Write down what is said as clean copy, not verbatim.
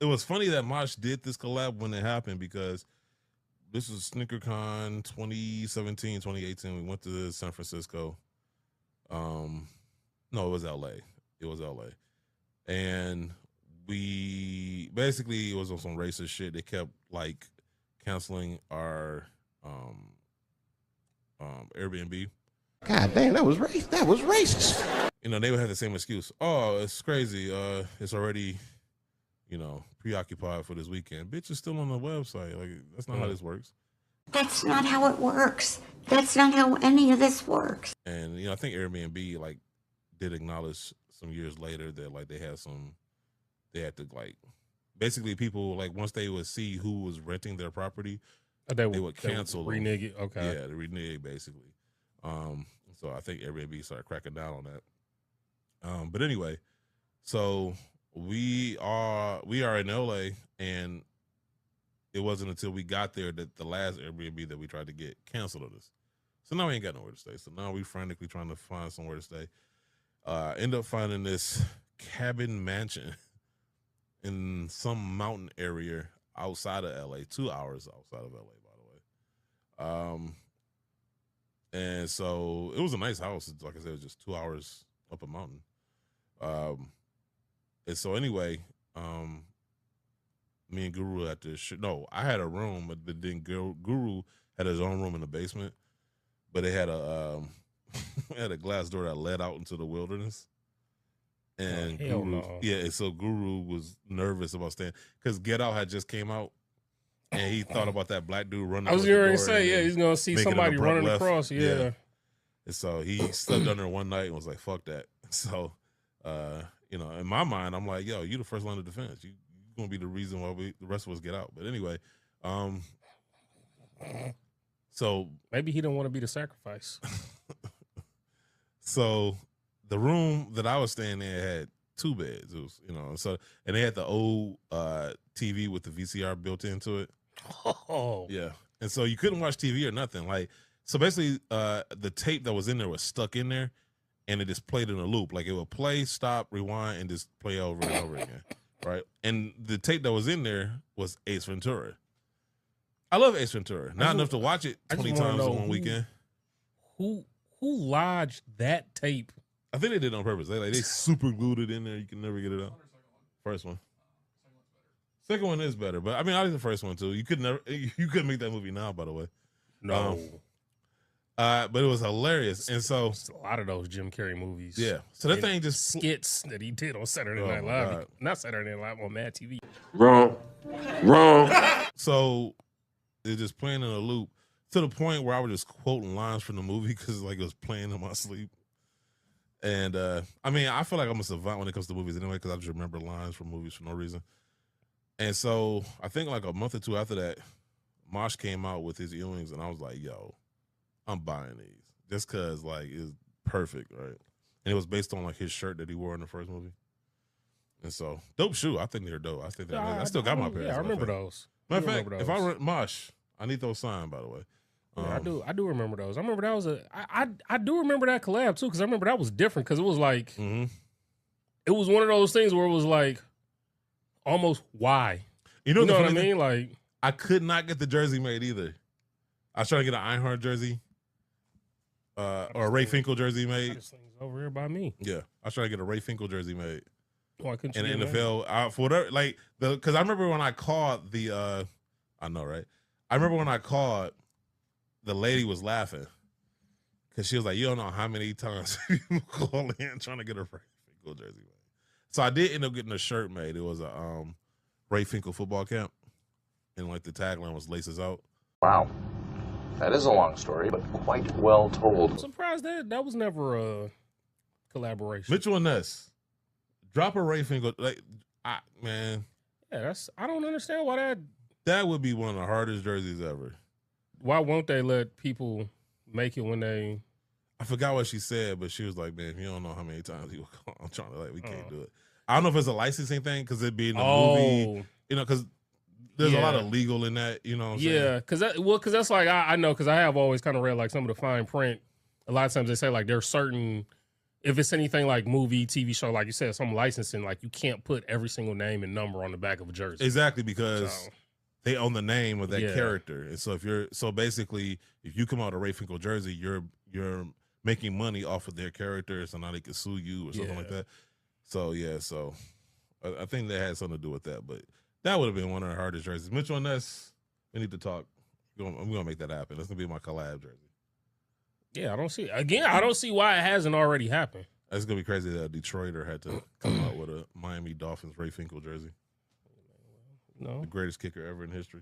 it was funny that Mache did this collab when it happened because this was Sneaker Con 2017, 2018. We went to San Francisco. No, it was LA. It was LA. And we basically, it was on some racist shit. They kept like canceling our Airbnb. God damn, that was racist. You know, they would have the same excuse. Oh, it's crazy. It's already, preoccupied for this weekend. Bitch is still on the website. Like, that's not how this works. That's not how it works. That's not how any of this works. And I think Airbnb like did acknowledge some years later that like they had to like basically people like once they would see who was renting their property, they would cancel them. Renege it. Okay. Yeah, they renege basically. So I think Airbnb started cracking down on that. But anyway, so we are in LA, and it wasn't until we got there that the last Airbnb that we tried to get canceled on us. So now we ain't got nowhere to stay. So now we frantically trying to find somewhere to stay. End up finding this cabin mansion in some mountain area outside of LA, 2 hours outside of LA, by the way. And so it was a nice house. Like I said, it was just 2 hours up a mountain. And so anyway, me and Guru had to I had a room, but then Guru had his own room in the basement, but it had a had a glass door that led out into the wilderness. And so Guru was nervous about staying because Get Out had just came out, and he thought about that black dude running. I was going to say, he's gonna see somebody running across. Yeah. And so he slept under one night and was like, "Fuck that." So, in my mind, I'm like, "Yo, you the first line of defense. You're gonna be the reason why the rest of us get out." But anyway, so maybe he don't want to be the sacrifice. So the room that I was staying in had 2 beds. It was, and they had the old TV with the VCR built into it. Oh, yeah. And so you couldn't watch TV or nothing. Like, so basically, the tape that was in there was stuck in there, and it just played in a loop. Like it would play, stop, rewind, and just play over and over again. Right. And the tape that was in there was Ace Ventura. I love Ace Ventura. Not enough to watch it 20 times in one weekend. Who lodged that tape? I think they did it on purpose. They super glued it in there. You can never get it out. First one. Second one is better, but I mean, I like the first one too. You couldn't make that movie now, by the way. No. But it was hilarious, and so it's a lot of those Jim Carrey movies. Yeah. So that thing just skits that he did on Saturday Night Live, not Saturday Night Live, on Mad TV. Wrong. So they're just playing in a loop to the point where I was just quoting lines from the movie because like it was playing in my sleep. And I mean, I feel like I'm a savant when it comes to movies anyway because I just remember lines from movies for no reason. And so I think like a month or two after that, Mache came out with his Ewings, and I was like, "Yo, I'm buying these just because like it's perfect, right?" And it was based on like his shirt that he wore in the first movie. And so dope shoe. I think they're dope. I still got my pair. Yeah, I remember those. Matter of fact, if I rent Mache, I need those signed, by the way. Yeah, I do remember those. I remember that was I do remember that collab too, because I remember that was different because it was like it was one of those things where it was like almost why. You know what I mean? Like I could not get the jersey made either. I was trying to get an Einhorn jersey. Or a Ray Finkel jersey made. This thing's over here by me. Yeah, I was trying to get a Ray Finkel jersey made. Why couldn't you in the NFL for whatever, like because I remember when I called the I know, right? I remember when I called, the lady was laughing because she was like, "You don't know how many times people call in trying to get a Ray Finkel jersey made." So I did end up getting a shirt made. It was a Ray Finkel football camp, and like the tagline was "Laces Out." Wow, that is a long story, but quite well told. I'm surprised that was never a collaboration. Mitchell and Ness, drop a Ray Finkel, man. Yeah, I don't understand why that would be one of the hardest jerseys ever. Why won't they let people make it when they? I forgot what she said, but she was like, "Man, you don't know how many times you call. I'm trying to we can't do it." I don't know if it's a licensing thing because it'd be in the movie, because there's a lot of legal in that, you know what I'm saying? Yeah, because that's like, I know, because I have always kind of read like some of the fine print. A lot of times they say like there's certain if it's anything like movie, TV show, like you said, some licensing, like you can't put every single name and number on the back of a jersey. Exactly, because So, they own the name of that Yeah. character. And so basically, if you come out a Ray Finkel jersey, you're making money off of their character, so now they can sue you or something like Yeah. that. So yeah, so I think that had something to do with that. But that would have been one of the hardest jerseys. Mitchell and Ness, we need to talk. I'm gonna make that happen. That's gonna be my collab jersey. yeah, I don't see why it hasn't already happened. It's gonna be crazy that a Detroiter had to come out with a Miami Dolphins Ray Finkel jersey. No. The greatest kicker ever in history.